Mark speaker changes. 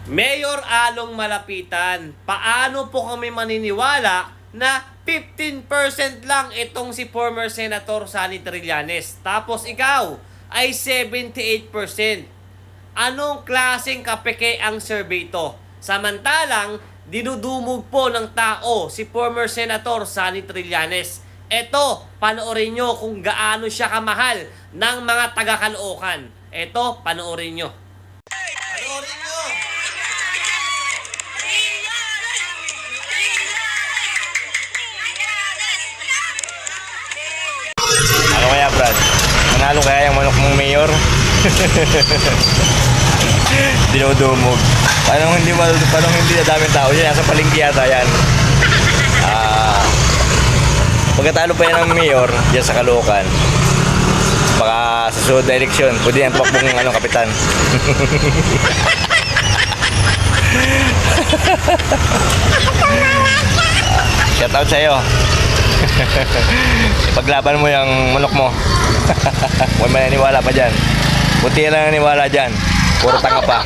Speaker 1: Mayor Along Malapitan, paano po kami maniniwala na 15% lang itong si former Senator Sonny Trillanes, tapos ikaw ay 78%? Anong klaseng kapeke ang survey to? Samantalang, dinudumog po ng tao si former Senator Sonny Trillanes. Eto, panoorin nyo kung gaano siya kamahal ng mga taga-Caloocan. Eto, panoorin nyo. Panoorin nyo!
Speaker 2: Ano kaya, Brad? Manalo kaya yung manok mong mayor? Dinudumog. Paano hindi na daming tao yan? Nasa palengke yata yan. Pagkatalo pa yan ng mayor dyan sa Caloocan, baka sa susunod na eleksyon pwede yan pakbong kapitan. Shout out sa'yo. Ipaglaban mo yung manok mo. Huwag maniniwala pa dyan. Buti lang naniwala dyan. Puro tanga pa.